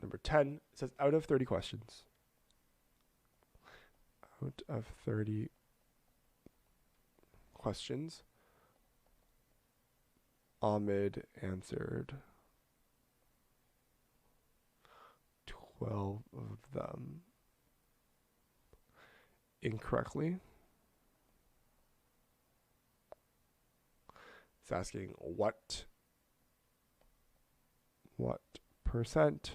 number 10, it says out of 30 questions, Ahmed answered 12 of them incorrectly. It's asking what percent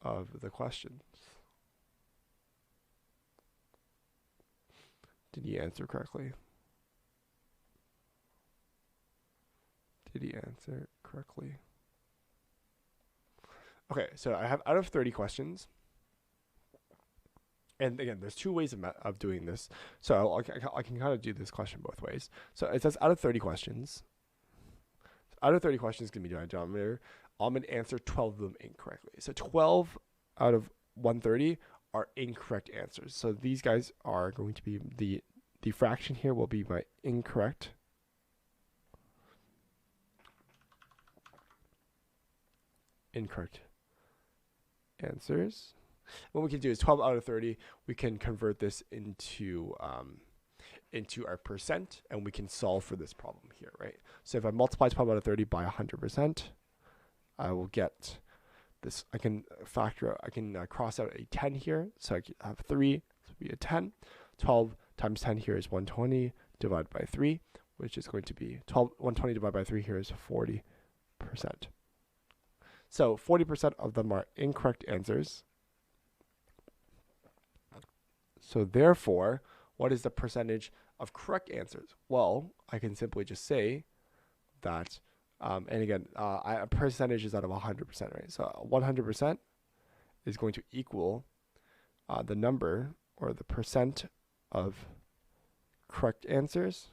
of the questions did he answer correctly? Did he answer correctly? Okay, so I have out of 30 questions. And again, there's two ways of doing this. So I can kind of do this question both ways. So it says out of 30 questions. Out of 30 questions can be denominator. Ahmed answered 12 of them incorrectly. So 12 out of 130 are incorrect answers. So these guys are going to be the fraction here will be my incorrect answers. What we can do is 12 out of 30. We can convert this into our percent, and we can solve for this problem here, right? So if I multiply 12 out of 30 by 100%, I will get this. I can cross out a 10 here, so I can have 3, this would be a 10. 12 times 10 here is 120 divided by 3, which is going to be 120 divided by 3 here is 40%. So 40% of them are incorrect answers. So therefore, what is the percentage of correct answers? Well, I can simply just say that, and again, a percentage is out of 100%, right? So 100% is going to equal the number or the percent of correct answers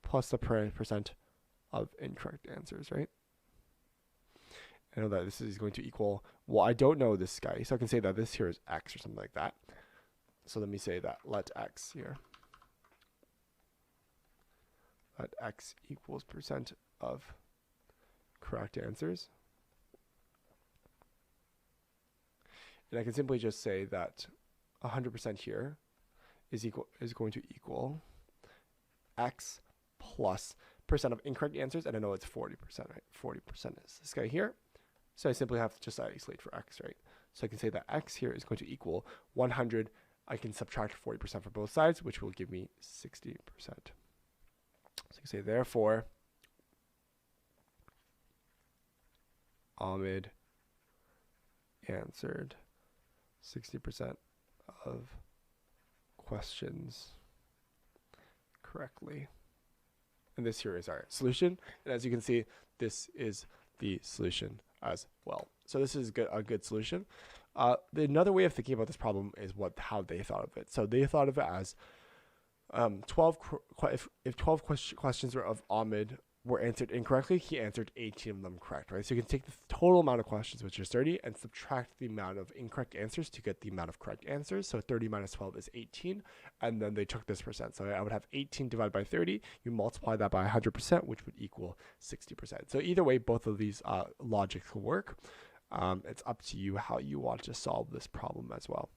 plus the percent of incorrect answers, right? I know that this is going to equal, well, I don't know this guy, so I can say that this here is x or something like that. So let me say that let x here. Let x equals percent of correct answers. And I can simply just say that 100% here is going to equal x plus percent of incorrect answers, and I know it's 40%, right? 40% is this guy here. So I simply have to just isolate for x, right? So I can say that x here is going to equal 100. I can subtract 40% from both sides, which will give me 60%. So you can say, therefore, Ahmed answered 60% of questions correctly. And this here is our solution. And as you can see, this is the solution as well. So this is a good solution. Another way of thinking about this problem is how they thought of it. So they thought of it as 12 questions of Ahmed were answered incorrectly, he answered 18 of them correct, right? So you can take the total amount of questions, which is 30, and subtract the amount of incorrect answers to get the amount of correct answers. So 30 minus 12 is 18, and then they took this percent. So I would have 18 divided by 30. You multiply that by 100%, which would equal 60%. So either way, both of these logics will work. It's up to you how you want to solve this problem as well.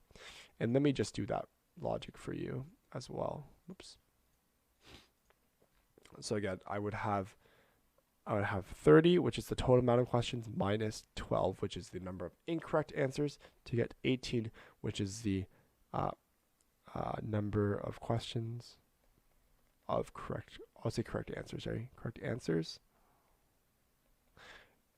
And let me just do that logic for you as well. Oops. So again, I would have 30, which is the total amount of questions, minus 12, which is the number of incorrect answers, to get 18, which is the number of questions of correct answers.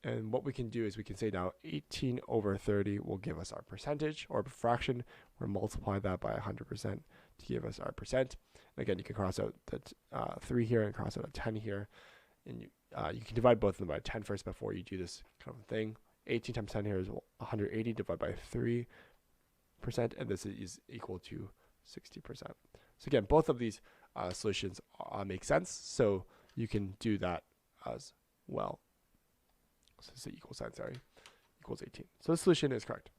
And what we can do is we can say now 18 over 30 will give us our percentage or fraction. We'll multiply that by 100% to give us our percent. And again, you can cross out the 3 here and cross out a 10 here. And you can divide both of them by 10 first before you do this kind of thing. 18 times 10 here is 180 divided by 3%, and this is equal to 60%. So again, both of these solutions make sense, so you can do that as well. So it's the equal sign, sorry, equals 18. So the solution is correct.